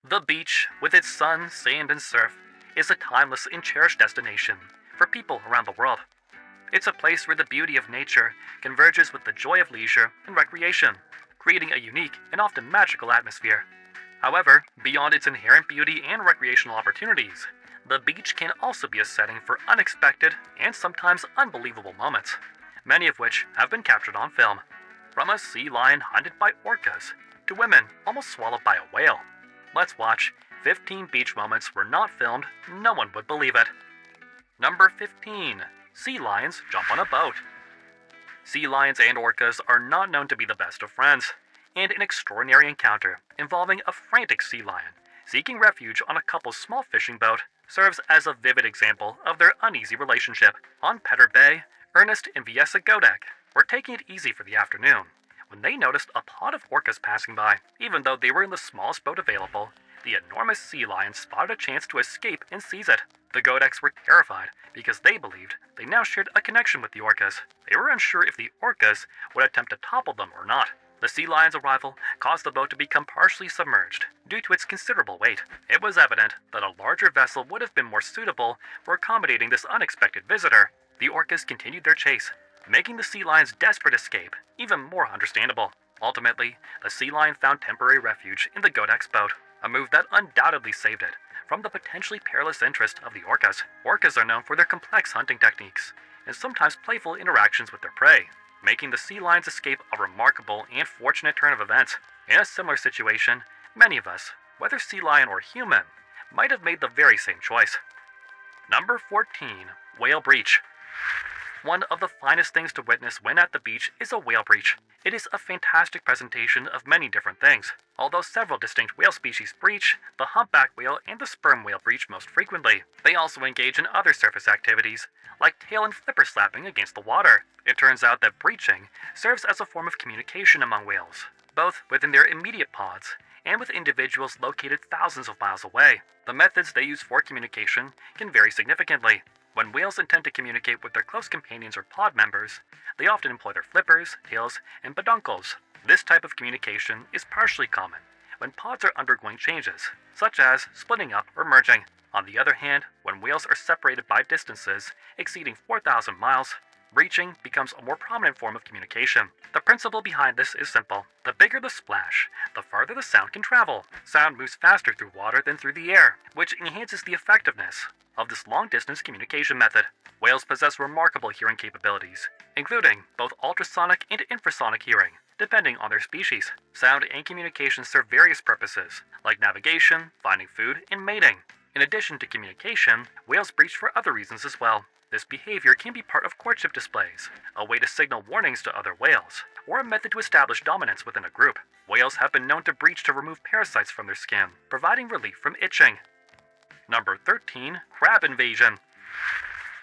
The beach, with its sun, sand, and surf, is a timeless and cherished destination for people around the world. It's a place where the beauty of nature converges with the joy of leisure and recreation, creating a unique and often magical atmosphere. However, beyond its inherent beauty and recreational opportunities, the beach can also be a setting for unexpected and sometimes unbelievable moments, many of which have been captured on film. From a sea lion hunted by orcas to women almost swallowed by a whale. Let's watch 15 beach moments were not filmed, no one would believe it. Number 15. Sea lions jump on a boat. Sea lions and orcas are not known to be the best of friends, and an extraordinary encounter involving a frantic sea lion seeking refuge on a couple's small fishing boat serves as a vivid example of their uneasy relationship. On Pedder Bay, Ernest and Viesa Godek were taking it easy for the afternoon when they noticed a pod of orcas passing by. Even though they were in the smallest boat available, the enormous sea lion spotted a chance to escape and seize it. The Godeks were terrified because they believed they now shared a connection with the orcas. They were unsure if the orcas would attempt to topple them or not. The sea lion's arrival caused the boat to become partially submerged due to its considerable weight. It was evident that a larger vessel would have been more suitable for accommodating this unexpected visitor. The orcas continued their chase, making the sea lion's desperate escape even more understandable. Ultimately, the sea lion found temporary refuge in the Godek's boat, a move that undoubtedly saved it from the potentially perilous interest of the orcas. Orcas are known for their complex hunting techniques and sometimes playful interactions with their prey, making the sea lion's escape a remarkable and fortunate turn of events. In a similar situation, many of us, whether sea lion or human, might have made the very same choice. Number 14. Whale breach. One of the finest things to witness when at the beach is a whale breach. It is a fantastic presentation of many different things. Although several distinct whale species breach, the humpback whale and the sperm whale breach most frequently. They also engage in other surface activities, like tail and flipper slapping against the water. It turns out that breaching serves as a form of communication among whales, both within their immediate pods and with individuals located thousands of miles away. The methods they use for communication can vary significantly. When whales intend to communicate with their close companions or pod members, they often employ their flippers, tails, and peduncles. This type of communication is partially common when pods are undergoing changes, such as splitting up or merging. On the other hand, when whales are separated by distances exceeding 4,000 miles, breaching becomes a more prominent form of communication. The principle behind this is simple. The bigger the splash, the farther the sound can travel. Sound moves faster through water than through the air, which enhances the effectiveness of this long-distance communication method. Whales possess remarkable hearing capabilities, including both ultrasonic and infrasonic hearing, depending on their species. Sound and communication serve various purposes, like navigation, finding food, and mating. In addition to communication, whales breach for other reasons as well. This behavior can be part of courtship displays, a way to signal warnings to other whales, or a method to establish dominance within a group. Whales have been known to breach to remove parasites from their skin, providing relief from itching. Number 13. Crab invasion.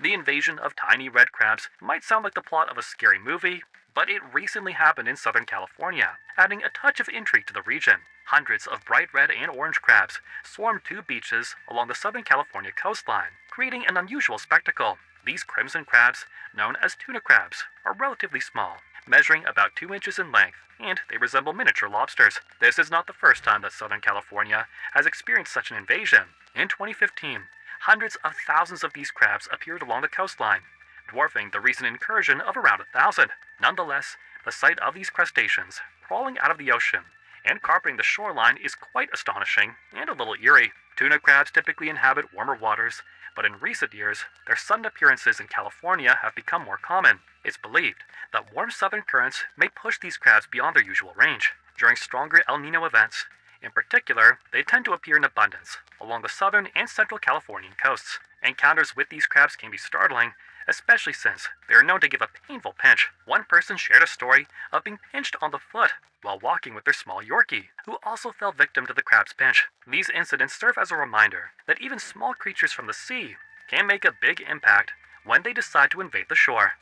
The invasion of tiny red crabs might sound like the plot of a scary movie, but it recently happened in Southern California, adding a touch of intrigue to the region. Hundreds of bright red and orange crabs swarmed 2 beaches along the Southern California coastline, creating an unusual spectacle. These crimson crabs, known as tuna crabs, are relatively small, measuring about 2 inches in length, and they resemble miniature lobsters. This is not the first time that Southern California has experienced such an invasion. In 2015, hundreds of thousands of these crabs appeared along the coastline, dwarfing the recent incursion of around 1,000. Nonetheless, the sight of these crustaceans crawling out of the ocean and carpeting the shoreline is quite astonishing and a little eerie. Tuna crabs typically inhabit warmer waters, but in recent years, their sudden appearances in California have become more common. It's believed that warm southern currents may push these crabs beyond their usual range. During stronger El Nino events, in particular, they tend to appear in abundance along the southern and central Californian coasts. Encounters with these crabs can be startling, especially since they are known to give a painful pinch. One person shared a story of being pinched on the foot while walking with their small Yorkie, who also fell victim to the crab's pinch. These incidents serve as a reminder that even small creatures from the sea can make a big impact when they decide to invade the shore.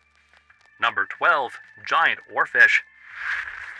Number 12. Giant oarfish.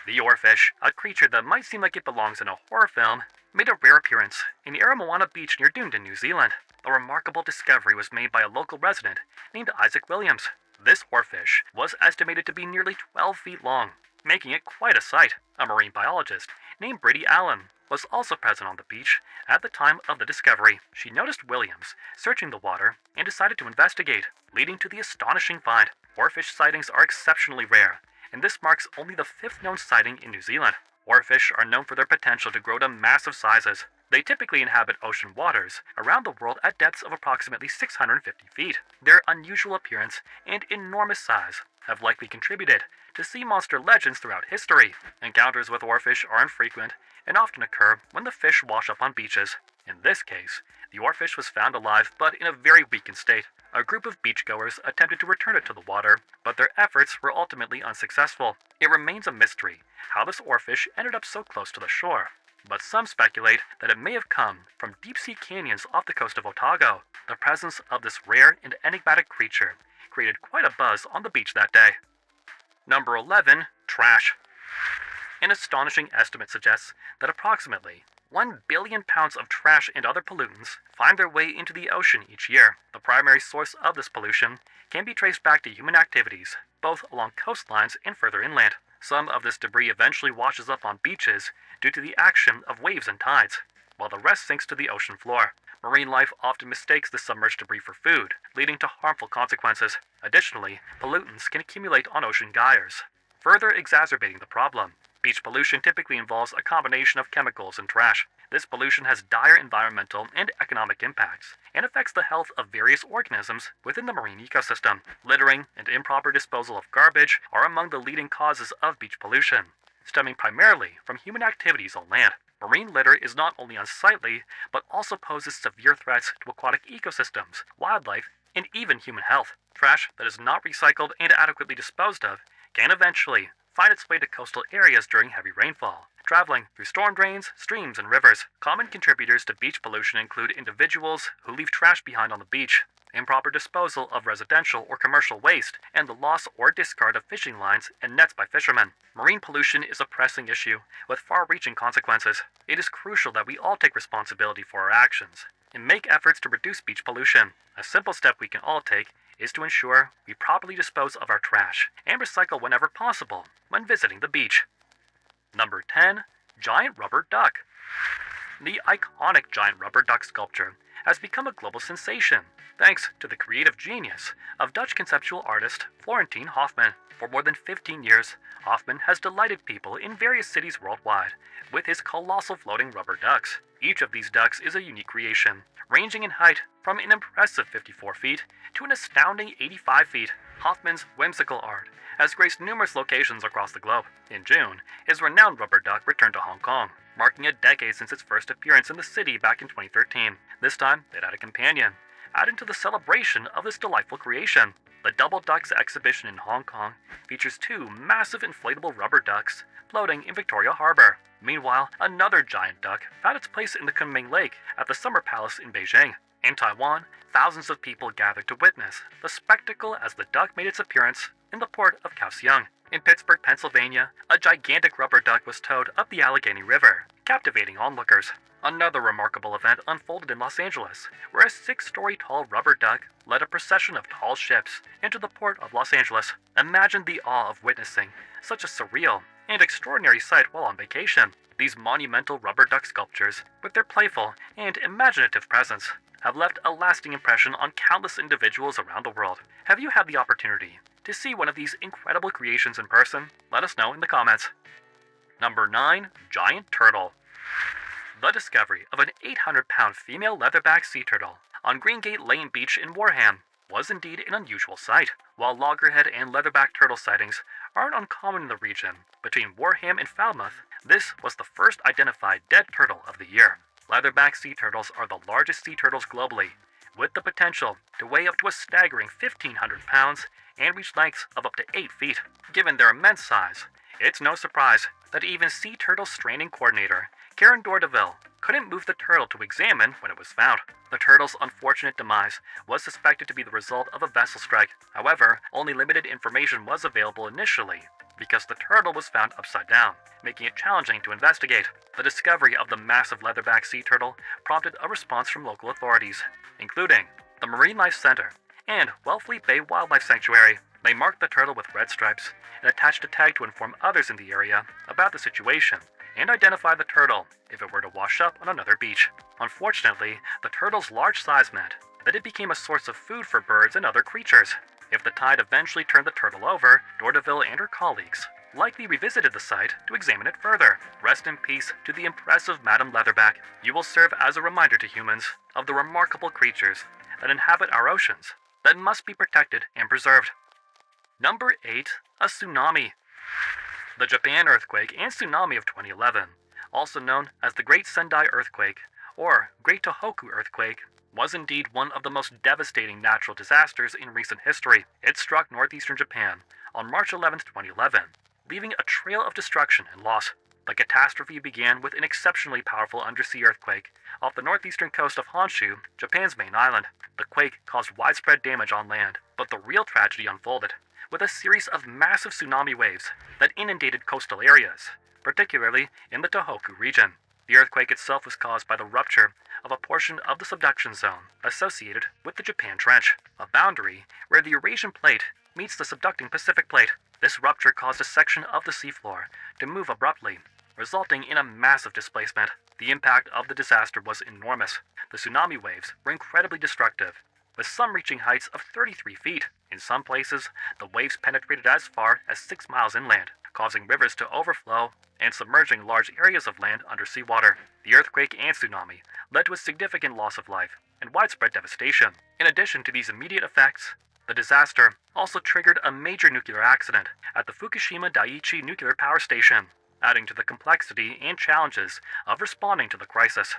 The oarfish, a creature that might seem like it belongs in a horror film, made a rare appearance in Aramoana Beach near Dunedin, New Zealand. A remarkable discovery was made by a local resident named Isaac Williams. This oarfish was estimated to be nearly 12 feet long, making it quite a sight. A marine biologist named Brady Allen was also present on the beach at the time of the discovery. She noticed Williams searching the water and decided to investigate, leading to the astonishing find. Oarfish sightings are exceptionally rare, and this marks only the 5th known sighting in New Zealand. Oarfish are known for their potential to grow to massive sizes. They typically inhabit ocean waters around the world at depths of approximately 650 feet. Their unusual appearance and enormous size have likely contributed to sea monster legends throughout history. Encounters with oarfish are infrequent and often occur when the fish wash up on beaches. In this case, the oarfish was found alive but in a very weakened state. A group of beachgoers attempted to return it to the water, but their efforts were ultimately unsuccessful. It remains a mystery how this oarfish ended up so close to the shore, but some speculate that it may have come from deep-sea canyons off the coast of Otago. The presence of this rare and enigmatic creature created quite a buzz on the beach that day. Number 11. Trash. An astonishing estimate suggests that approximately 1 billion pounds of trash and other pollutants find their way into the ocean each year. The primary source of this pollution can be traced back to human activities, both along coastlines and further inland. Some of this debris eventually washes up on beaches due to the action of waves and tides, while the rest sinks to the ocean floor. Marine life often mistakes the submerged debris for food, leading to harmful consequences. Additionally, pollutants can accumulate on ocean gyres, further exacerbating the problem. Beach pollution typically involves a combination of chemicals and trash. This pollution has dire environmental and economic impacts, and affects the health of various organisms within the marine ecosystem. Littering and improper disposal of garbage are among the leading causes of beach pollution, stemming primarily from human activities on land. Marine litter is not only unsightly, but also poses severe threats to aquatic ecosystems, wildlife, and even human health. Trash that is not recycled and adequately disposed of can eventually find its way to coastal areas during heavy rainfall, traveling through storm drains, streams, and rivers. Common contributors to beach pollution include individuals who leave trash behind on the beach, improper disposal of residential or commercial waste, and the loss or discard of fishing lines and nets by fishermen. Marine pollution is a pressing issue with far-reaching consequences. It is crucial that we all take responsibility for our actions and make efforts to reduce beach pollution. A simple step we can all take is to ensure we properly dispose of our trash and recycle whenever possible when visiting the beach. Number 10. Giant Rubber Duck. The iconic giant rubber duck sculpture has become a global sensation thanks to the creative genius of Dutch conceptual artist Florentine Hofman. For more than 15 years, Hofman has delighted people in various cities worldwide with his colossal floating rubber ducks. Each of these ducks is a unique creation, ranging in height from an impressive 54 feet to an astounding 85 feet. Hofman's whimsical art has graced numerous locations across the globe. In June, his renowned rubber duck returned to Hong Kong, marking a decade since its first appearance in the city back in 2013. This time, it had a companion, adding to the celebration of this delightful creation. The Double Ducks exhibition in Hong Kong features 2 massive inflatable rubber ducks floating in Victoria Harbour. Meanwhile, another giant duck found its place in the Kunming Lake at the Summer Palace in Beijing. In Taiwan, thousands of people gathered to witness the spectacle as the duck made its appearance in the port of Kaohsiung. In Pittsburgh, Pennsylvania, a gigantic rubber duck was towed up the Allegheny River, captivating onlookers. Another remarkable event unfolded in Los Angeles, where a 6-story tall rubber duck led a procession of tall ships into the port of Los Angeles. Imagine the awe of witnessing such a surreal and extraordinary sight while on vacation. These monumental rubber duck sculptures, with their playful and imaginative presence, have left a lasting impression on countless individuals around the world. Have you had the opportunity to see one of these incredible creations in person? Let us know in the comments. Number 9. Giant Turtle. The discovery of an 800-pound female leatherback sea turtle on Greengate Lane Beach in Wareham was indeed an unusual sight. While loggerhead and leatherback turtle sightings aren't uncommon in the region between Wareham and Falmouth, this was the first identified dead turtle of the year. Leatherback sea turtles are the largest sea turtles globally, with the potential to weigh up to a staggering 1,500 pounds and reach lengths of up to 8 feet. Given their immense size, it's no surprise that even sea turtle stranding coordinator Karen Dordeville couldn't move the turtle to examine when it was found. The turtle's unfortunate demise was suspected to be the result of a vessel strike. However, only limited information was available initially because the turtle was found upside down, making it challenging to investigate. The discovery of the massive leatherback sea turtle prompted a response from local authorities, including the Marine Life Center and Wellfleet Bay Wildlife Sanctuary. They marked the turtle with red stripes and attached a tag to inform others in the area about the situation and identify the turtle if it were to wash up on another beach. Unfortunately, the turtle's large size meant that it became a source of food for birds and other creatures. If the tide eventually turned the turtle over, Dorteville and her colleagues likely revisited the site to examine it further. Rest in peace to the impressive Madame Leatherback. You will serve as a reminder to humans of the remarkable creatures that inhabit our oceans that must be protected and preserved. Number 8. A tsunami. The Japan earthquake and tsunami of 2011, also known as the Great Sendai earthquake or Great Tohoku earthquake, was indeed one of the most devastating natural disasters in recent history. It struck northeastern Japan on March 11, 2011, leaving a trail of destruction and loss. The catastrophe began with an exceptionally powerful undersea earthquake off the northeastern coast of Honshu, Japan's main island. The quake caused widespread damage on land, but the real tragedy unfolded with a series of massive tsunami waves that inundated coastal areas, particularly in the Tohoku region. The earthquake itself was caused by the rupture of a portion of the subduction zone associated with the Japan Trench, a boundary where the Eurasian plate meets the subducting Pacific plate. This rupture caused a section of the seafloor to move abruptly, resulting in a massive displacement. The impact of the disaster was enormous. The tsunami waves were incredibly destructive, with some reaching heights of 33 feet. In some places, the waves penetrated as far as 6 miles inland, causing rivers to overflow and submerging large areas of land under seawater. The earthquake and tsunami led to a significant loss of life and widespread devastation. In addition to these immediate effects, the disaster also triggered a major nuclear accident at the Fukushima Daiichi nuclear power station, adding to the complexity and challenges of responding to the crisis.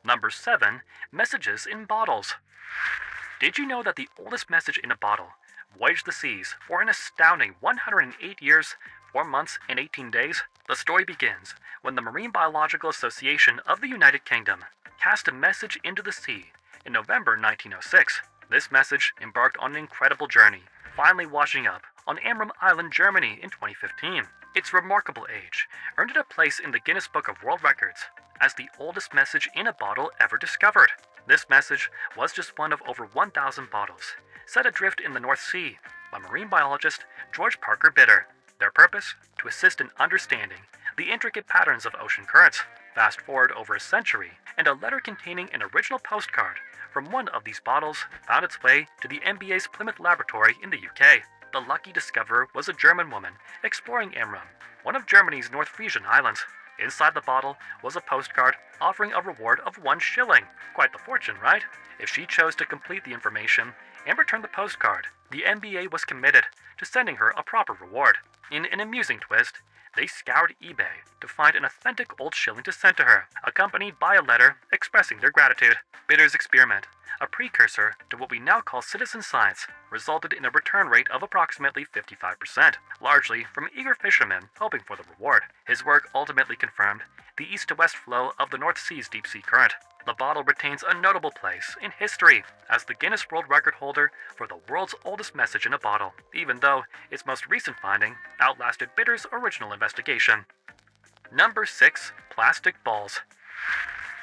Number 7. Messages in bottles. Did you know that the oldest message in a bottle voyaged the seas for an astounding 108 years, 4 months, and 18 days? The story begins when the Marine Biological Association of the United Kingdom cast a message into the sea in November 1906. This message embarked on an incredible journey, finally washing up on Amrum Island, Germany in 2015. Its remarkable age earned it a place in the Guinness Book of World Records as the oldest message in a bottle ever discovered. This message was just one of over 1,000 bottles set adrift in the North Sea by marine biologist George Parker Bitter. Their purpose? To assist in understanding the intricate patterns of ocean currents. Fast forward over a century, and a letter containing an original postcard from one of these bottles found its way to the MBA's Plymouth laboratory in the UK. The lucky discoverer was a German woman exploring Amrum, one of Germany's North Frisian islands. Inside the bottle was a postcard offering a reward of 1 shilling. Quite the fortune, right? If she chose to complete the information and return the postcard, the MBA was committed to sending her a proper reward. In an amusing twist, they scoured eBay to find an authentic old shilling to send to her, accompanied by a letter expressing their gratitude. Bitter's experiment, a precursor to what we now call citizen science, resulted in a return rate of approximately 55%, largely from eager fishermen hoping for the reward. His work ultimately confirmed the east-to-west flow of the North Sea's deep-sea current. The bottle retains a notable place in history as the Guinness World Record holder for the world's oldest message in a bottle, even though its most recent finding outlasted Bitter's original investigation. Number 6. Plastic balls.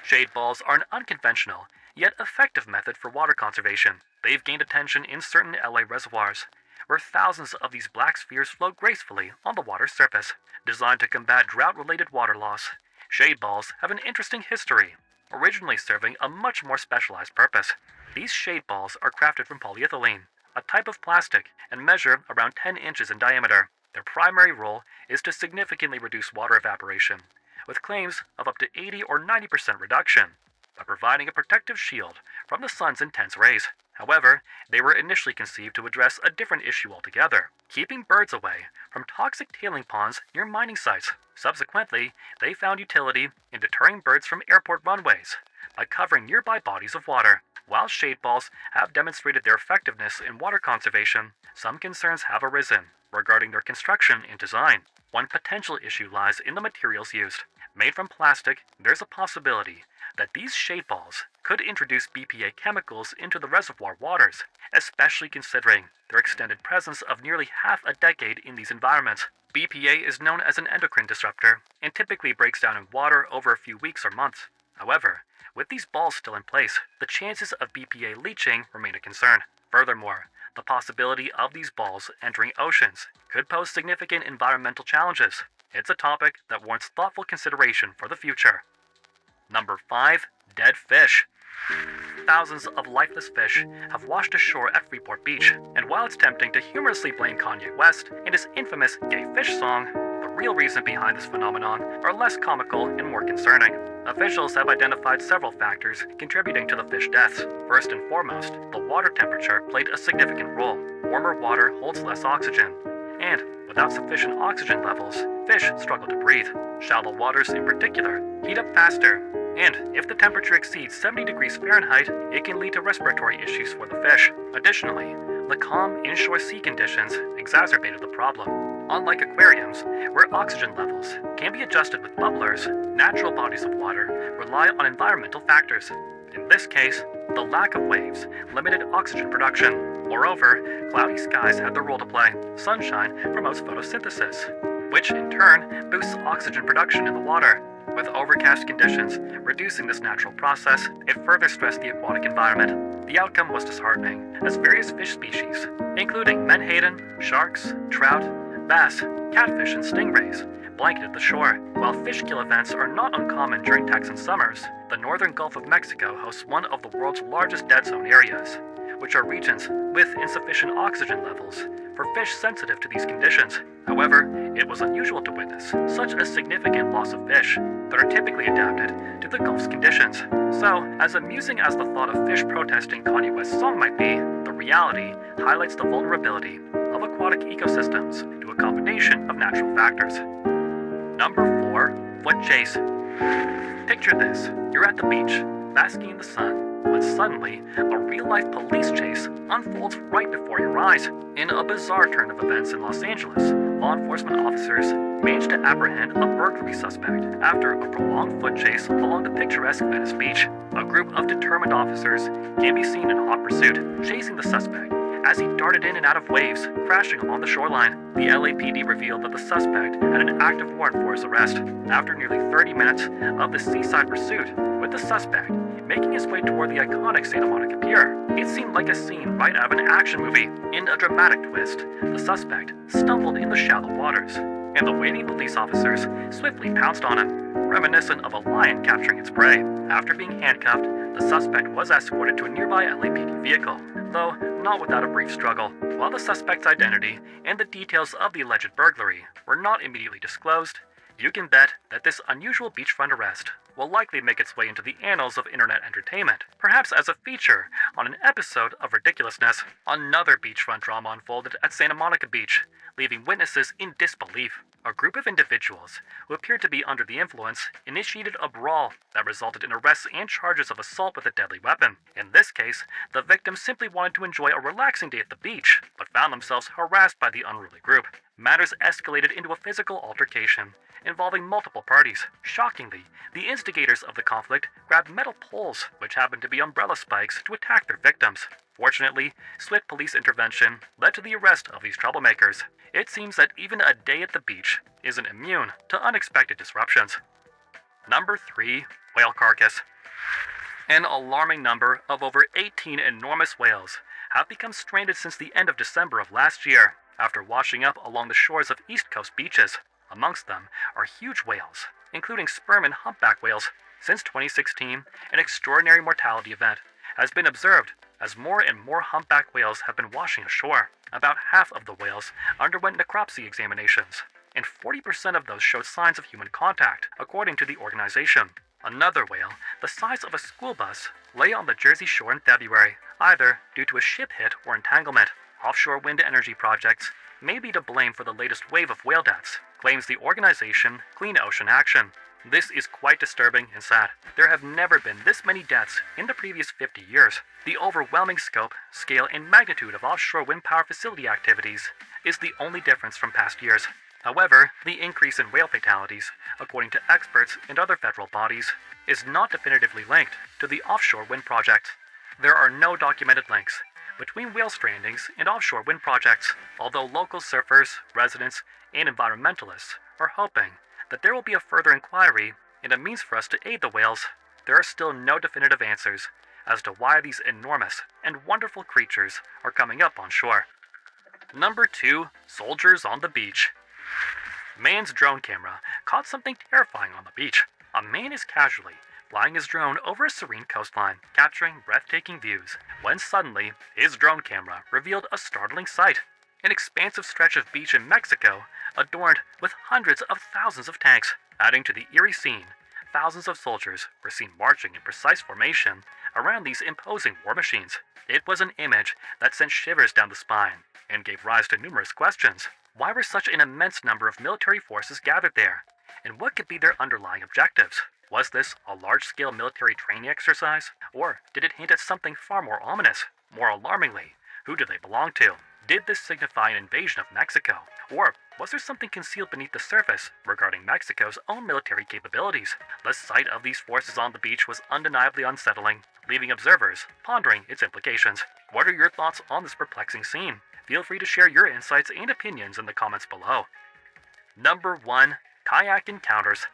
Shade balls are an unconventional, yet effective method for water conservation. They've gained attention in certain LA reservoirs, where thousands of these black spheres float gracefully on the water's surface. Designed to combat drought-related water loss, shade balls have an interesting history, originally serving a much more specialized purpose. These shade balls are crafted from polyethylene, a type of plastic, and measure around 10 inches in diameter. Their primary role is to significantly reduce water evaporation, with claims of up to 80 or 90% reduction, by providing a protective shield from the sun's intense rays. However, they were initially conceived to address a different issue altogether, keeping birds away from toxic tailing ponds near mining sites. Subsequently, they found utility in deterring birds from airport runways by covering nearby bodies of water. While shade balls have demonstrated their effectiveness in water conservation, some concerns have arisen regarding their construction and design. One potential issue lies in the materials used. Made from plastic, there's a possibility that these shade balls could introduce BPA chemicals into the reservoir waters, especially considering their extended presence of nearly half a decade in these environments. BPA is known as an endocrine disruptor and typically breaks down in water over a few weeks or months. However, with these balls still in place, the chances of BPA leaching remain a concern. Furthermore, the possibility of these balls entering oceans could pose significant environmental challenges. It's a topic that warrants thoughtful consideration for the future. Number 5. Dead fish. Thousands of lifeless fish have washed ashore at Freeport Beach, and while it's tempting to humorously blame Kanye West and his infamous gay fish song, the real reason behind this phenomenon are less comical and more concerning. Officials have identified several factors contributing to the fish deaths. First and foremost, the water temperature played a significant role. Warmer water holds less oxygen, and without sufficient oxygen levels, fish struggle to breathe. Shallow waters in particular heat up faster, and if the temperature exceeds 70 degrees Fahrenheit, it can lead to respiratory issues for the fish. Additionally, the calm inshore sea conditions exacerbated the problem. Unlike aquariums, where oxygen levels can be adjusted with bubblers, natural bodies of water rely on environmental factors. In this case, the lack of waves limited oxygen production. Moreover, cloudy skies had their role to play. Sunshine promotes photosynthesis, which in turn boosts oxygen production in the water. With overcast conditions reducing this natural process, it further stressed the aquatic environment. The outcome was disheartening, as various fish species, including menhaden, sharks, trout, bass, catfish, and stingrays, blanketed the shore. While fish kill events are not uncommon during Texan summers, the northern Gulf of Mexico hosts one of the world's largest dead zone areas, which are regions with insufficient oxygen levels for fish sensitive to these conditions. However, it was unusual to witness such a significant loss of fish that are typically adapted to the Gulf's conditions. So, as amusing as the thought of fish protesting Kanye West's song might be, the reality highlights the vulnerability of aquatic ecosystems to a combination of natural factors. Number 4. Foot chase. Picture this. You're at the beach, basking in the sun, when suddenly, a real-life police chase unfolds right before your eyes. In a bizarre turn of events in Los Angeles, law enforcement officers managed to apprehend a burglary suspect after a prolonged foot chase along the picturesque Venice Beach. A group of determined officers can be seen in hot pursuit, chasing the suspect as he darted in and out of waves, crashing along the shoreline. The LAPD revealed that the suspect had an active warrant for his arrest. After nearly 30 minutes of the seaside pursuit, with the suspect making his way toward the iconic Santa Monica Pier, it seemed like a scene right out of an action movie. In a dramatic twist, the suspect stumbled in the shallow waters, and the waiting police officers swiftly pounced on him, reminiscent of a lion capturing its prey. After being handcuffed, the suspect was escorted to a nearby LAPD vehicle, though not without a brief struggle. While the suspect's identity and the details of the alleged burglary were not immediately disclosed, you can bet that this unusual beachfront arrest will likely make its way into the annals of internet entertainment, perhaps as a feature on an episode of Ridiculousness. Another beachfront drama unfolded at Santa Monica Beach, leaving witnesses in disbelief. A group of individuals who appeared to be under the influence initiated a brawl that resulted in arrests and charges of assault with a deadly weapon. In this case, the victims simply wanted to enjoy a relaxing day at the beach, but found themselves harassed by the unruly group. Matters escalated into a physical altercation involving multiple parties. Shockingly, the instigators of the conflict grabbed metal poles, which happened to be umbrella spikes, to attack their victims. Fortunately, swift police intervention led to the arrest of these troublemakers. It seems that even a day at the beach isn't immune to unexpected disruptions. Number 3. Whale carcass. An alarming number of over 18 enormous whales have become stranded since the end of December of last year, after washing up along the shores of East Coast beaches. Amongst them are huge whales, including sperm and humpback whales. Since 2016, an extraordinary mortality event has been observed as more and more humpback whales have been washing ashore. About half of the whales underwent necropsy examinations, and 40% of those showed signs of human contact, according to the organization. Another whale, the size of a school bus, lay on the Jersey Shore in February, either due to a ship hit or entanglement. Offshore wind energy projects may be to blame for the latest wave of whale deaths, claims the organization Clean Ocean Action. This is quite disturbing and sad. There have never been this many deaths in the previous 50 years. The overwhelming scope, scale, and magnitude of offshore wind power facility activities is the only difference from past years. However, the increase in whale fatalities, according to experts and other federal bodies, is not definitively linked to the offshore wind project. There are no documented links between whale strandings and offshore wind projects, although local surfers, residents, and environmentalists are hoping that there will be a further inquiry and a means for us to aid the whales. There are still no definitive answers as to why these enormous and wonderful creatures are coming up on shore. Number 2. Soldiers on the beach. Man's drone camera caught something terrifying on the beach. A man is casually flying his drone over a serene coastline, capturing breathtaking views, when suddenly his drone camera revealed a startling sight. An expansive stretch of beach in Mexico, adorned with hundreds of thousands of tanks. Adding to the eerie scene, thousands of soldiers were seen marching in precise formation around these imposing war machines. It was an image that sent shivers down the spine and gave rise to numerous questions. Why were such an immense number of military forces gathered there? And what could be their underlying objectives? Was this a large-scale military training exercise? Or did it hint at something far more ominous? More alarmingly, who do they belong to? Did this signify an invasion of Mexico? Or was there something concealed beneath the surface regarding Mexico's own military capabilities? The sight of these forces on the beach was undeniably unsettling, leaving observers pondering its implications. What are your thoughts on this perplexing scene? Feel free to share your insights and opinions in the comments below. Number 1. Kayak Encounters.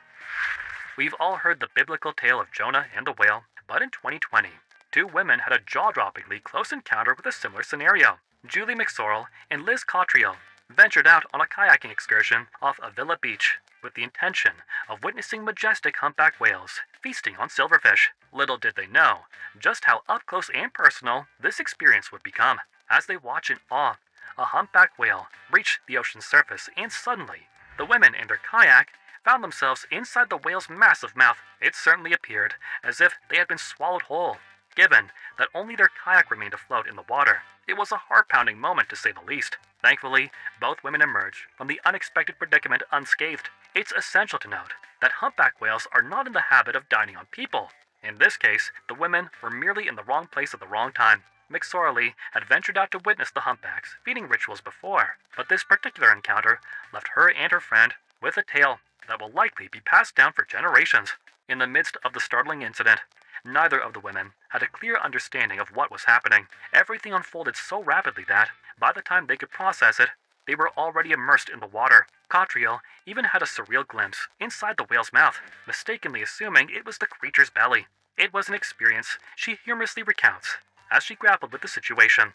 We've all heard the biblical tale of Jonah and the whale, but in 2020, two women had a jaw-droppingly close encounter with a similar scenario. Julie McSorrell and Liz Cottriell ventured out on a kayaking excursion off Avila Beach with the intention of witnessing majestic humpback whales feasting on silverfish. Little did they know just how up-close and personal this experience would become. As they watch in awe, a humpback whale reached the ocean's surface, and suddenly, the women and their kayak found themselves inside the whale's massive mouth. It certainly appeared as if they had been swallowed whole. Given that only their kayak remained afloat in the water, it was a heart-pounding moment to say the least. Thankfully, both women emerged from the unexpected predicament unscathed. It's essential to note that humpback whales are not in the habit of dining on people. In this case, the women were merely in the wrong place at the wrong time. McSorley had ventured out to witness the humpbacks' feeding rituals before, but this particular encounter left her and her friend with a tale that will likely be passed down for generations. In the midst of the startling incident, neither of the women had a clear understanding of what was happening. Everything unfolded so rapidly that, by the time they could process it, they were already immersed in the water. Cottriell even had a surreal glimpse inside the whale's mouth, mistakenly assuming it was the creature's belly. It was an experience she humorously recounts as she grappled with the situation.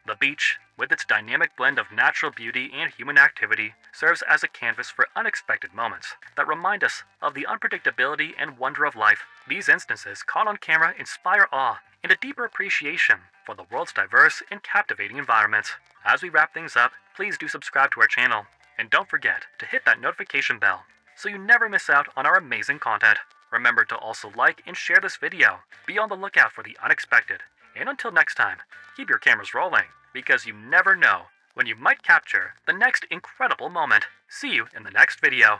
The beach, with its dynamic blend of natural beauty and human activity, serves as a canvas for unexpected moments that remind us of the unpredictability and wonder of life. These instances caught on camera inspire awe and a deeper appreciation for the world's diverse and captivating environments. As we wrap things up, please do subscribe to our channel, and don't forget to hit that notification bell so you never miss out on our amazing content. Remember to also like and share this video. Be on the lookout for the unexpected. And until next time, keep your cameras rolling, because you never know when you might capture the next incredible moment. See you in the next video.